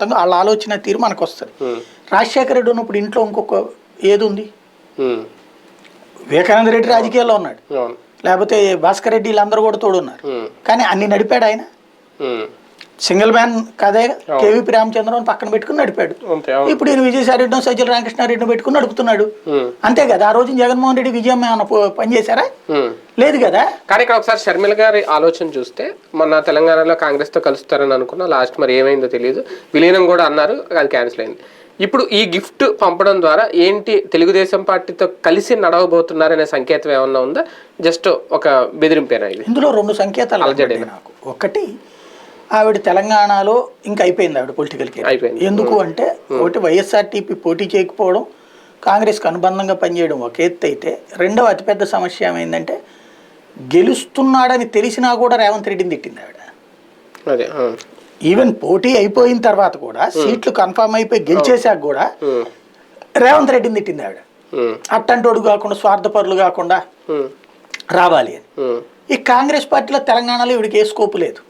వాళ్ళ ఆలోచన తీరు మనకు వస్తుంది. రాజశేఖర రెడ్డి ఉన్నప్పుడు ఇంట్లో ఇంకొక ఏది ఉంది? వివేకానంద రెడ్డి రాజకీయాల్లో ఉన్నాడు, లేకపోతే భాస్కర్ రెడ్డి వీళ్ళందరూ కూడా తోడున్నారు. కానీ అన్ని నడిపాడు ఆయన. సింగిల్ మ్యాన్ కదే. కేవీపీ రామచంద్రరావు పక్కన పెట్టుకుని నడిపాడు. ఇప్పుడు ఈయన విజయసాయిరెడ్డి సజ్జల రామకృష్ణారెడ్డిని పెట్టుకుని నడుపుతున్నాడు. అంతే కదా. ఆ రోజు జగన్మోహన్ రెడ్డి విజయం ఏమైనా పనిచేశారా? లేదు కదా. కానీ ఇక్కడ ఒకసారి షర్మిల గారి ఆలోచన చూస్తే మొన్న తెలంగాణలో కాంగ్రెస్ తో కలుస్తారని అనుకున్నా, లాస్ట్ మరి ఏమైందో తెలియదు, విలీనం కూడా అన్నారు, అది క్యాన్సిల్ అయింది. ఇప్పుడు ఈ గిఫ్ట్ పంపడం ద్వారా ఏంటి తెలుగుదేశం పార్టీతో కలిసి నడవబోతున్నారనే సంకేతం ఏమన్నా ఉందా? జస్ట్ ఒక బెదిరింపేనా ఇది? ఇందులో రెండు సంకేతాలు నాకు. ఒకటి, ఆవిడ తెలంగాణలో ఇంకా అయిపోయింది ఆవిడ పొలిటికల్ కెరీర్. ఎందుకు అంటే ఒకటి వైఎస్ఆర్టీపీ పోటీ చేయకపోవడం, కాంగ్రెస్కి అనుబంధంగా పనిచేయడం ఒక ఎత్తు అయితే, రెండవ అతిపెద్ద సమస్య ఏమైందంటే గెలుస్తున్నాడని తెలిసినా కూడా రేవంత్ రెడ్డిని తిట్టింది ఆవిడ. ఈవెన్ పోటీ అయిపోయిన తర్వాత కూడా, సీట్లు కన్ఫర్మ్ అయిపోయి గెలిచేశాక కూడా రేవంత్ రెడ్డిని తిట్టింది ఆవిడ. అట్టంటోడు కాకుండా, స్వార్థపరులు కాకుండా రావాలి అని. ఈ కాంగ్రెస్ పార్టీలో తెలంగాణలో ఈవిడికి ఏ స్కోప్ లేదు.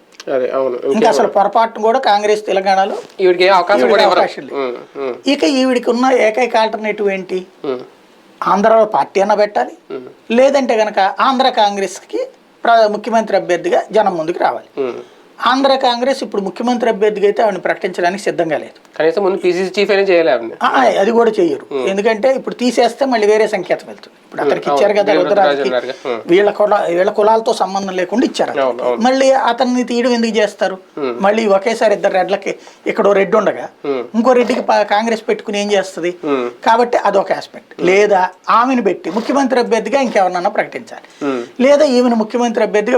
ఇంకా అసలు పొరపాటును కూడా కాంగ్రెస్ తెలంగాణలో అవకాశం లేదు. ఇక ఈవిడికి ఉన్న ఏకైక ఆల్టర్నేటివ్ ఏంటి? ఆంధ్రాలో పార్టీ అన్న పెట్టాలి, లేదంటే గనక ఆంధ్ర కాంగ్రెస్కి ముఖ్యమంత్రి అభ్యర్థిగా జనం ముందుకు రావాలి. ఆంధ్ర కాంగ్రెస్ ఇప్పుడు ముఖ్యమంత్రి అభ్యర్థిగా అయితే ఆవిడని ప్రకటించడానికి సిద్ధంగా లేదు. కనీసం ముందు పిసిసి చీఫ్ అయినా చేయాలి. అది కూడా చెయ్యరు. ఎందుకంటే ఇప్పుడు తీసేస్తే మళ్ళీ వేరే సంకేతం వెళ్తుంది. ఇప్పుడు అతనికి ఇచ్చారు కదా రుద్రరాజుకి, వీళ్ళ కులాలతో సంబంధం లేకుండా ఇచ్చారు. మళ్ళీ అతన్ని తీయడం ఎందుకు చేస్తారు? మళ్ళీ ఒకేసారి ఇద్దరు రెడ్లకి, ఇక్కడ రెడ్డి ఉండగా ఇంకో రెడ్డికి కాంగ్రెస్ పెట్టుకుని ఏం చేస్తుంది? కాబట్టి అదొక ఆస్పెక్ట్. లేదా ఆమెను పెట్టి ముఖ్యమంత్రి అభ్యర్థిగా ఇంకెవరినన్నా ప్రకటించాలి, లేదా ఈమెను ముఖ్యమంత్రి అభ్యర్థిగా